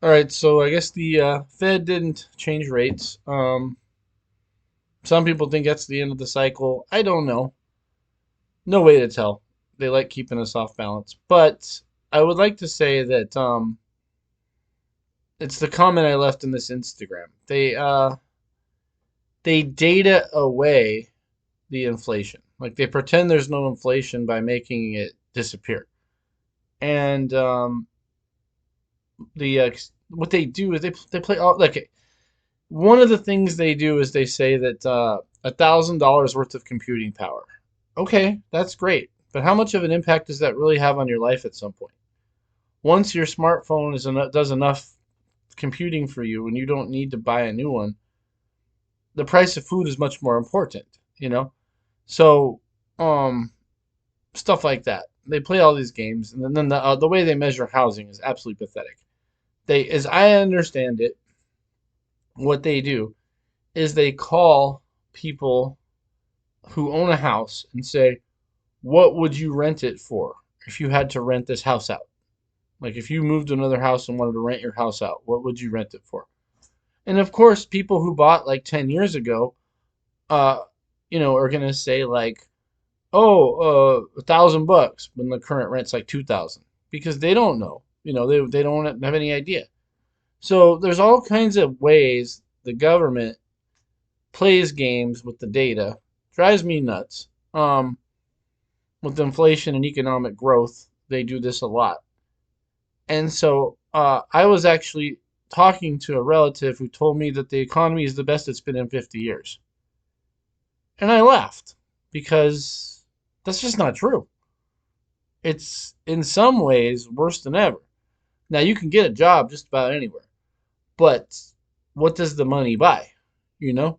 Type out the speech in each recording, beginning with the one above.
All right, so I guess the Fed didn't change rates. Some people think that's the end of the cycle. I don't know. No way to tell. They like keeping us off balance. But I would like to say that it's the comment I left in this Instagram. They data away the inflation. Like they pretend there's no inflation by making it disappear. And the what they do is they play all like one of the things they do is they say that $1,000 worth of computing power. Okay, that's great, but how much of an impact does that really have on your life at some point? Once your smartphone does enough computing for you, and you don't need to buy a new one, the price of food is much more important. You know, so um, stuff like that. They play all these games, and then the way they measure housing is absolutely pathetic. As I understand it, what they do is they call people who own a house and say, what would you rent it for if you had to rent this house out? Like if you moved to another house and wanted to rent your house out, what would you rent it for? And of course, people who bought like 10 years ago, uh, are going to say like, oh, $1,000 when the current rent's like 2,000 because they don't know. They don't have any idea. So there's all kinds of ways the government plays games with the data. Drives me nuts. With inflation and economic growth, they do this a lot. And so I was actually talking to a relative who told me that the economy is the best it's been in 50 years. And I laughed because that's just not true. It's in some ways worse than ever. Now, you can get a job just about anywhere, but what does the money buy? You know?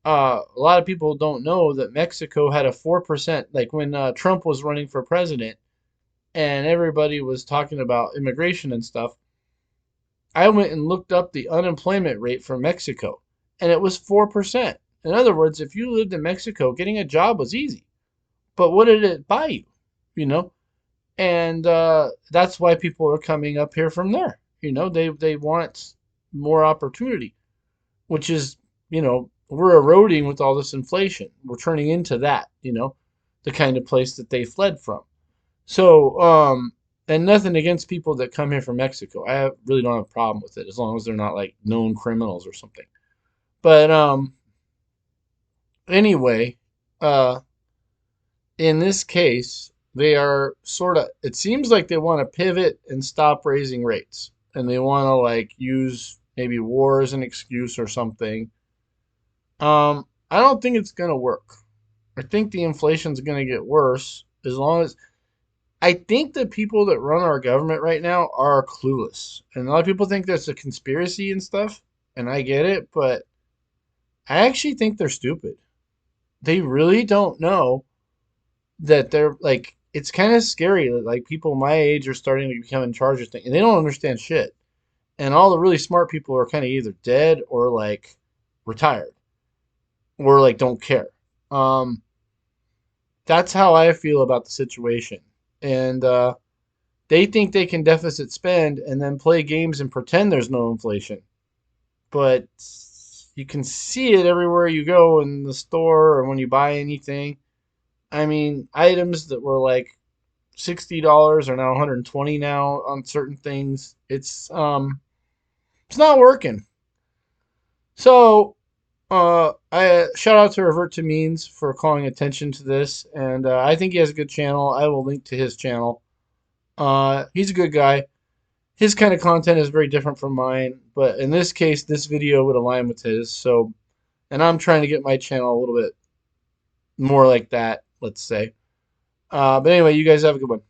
A lot of people don't know that Mexico had a 4%, like when Trump was running for president and everybody was talking about immigration and stuff. I went and looked up the unemployment rate for Mexico, and it was 4%. In other words, if you lived in Mexico, getting a job was easy. But what did it buy you? You know, and that's why people are coming up here from there. They want more opportunity, which is we're eroding with all this inflation. We're turning into that. The kind of place that they fled from. So, and nothing against people that come here from Mexico. Really don't have a problem with it as long as they're not like known criminals or something. But anyway, uh, in this case, they are sort of. It seems like they want to pivot and stop raising rates, and they want to like use maybe war as an excuse or something. I don't think it's gonna work. I think the inflation's gonna get worse as long as I think the people that run our government right now are clueless. And a lot of people think there's a conspiracy and stuff, and I get it, but I actually think they're stupid. They really don't know that they're like it's kind of scary that like people my age are starting to become in charge of things and they don't understand shit. And all the really smart people are kind of either dead or like retired or like don't care. Um that's how I feel about the situation. And they think they can deficit spend and then play games and pretend there's no inflation. But you can see it everywhere you go in the store or when you buy anything. I mean, items that were like $60 are now 120 now on certain things. It's not working. So I shout out to Revert to Means for calling attention to this, and I think he has a good channel. I will link to his channel. He's a good guy. His kind of content is very different from mine, but in this case, this video would align with his. So, and I'm trying to get my channel a little bit more like that, let's say. But anyway, you guys have a good one.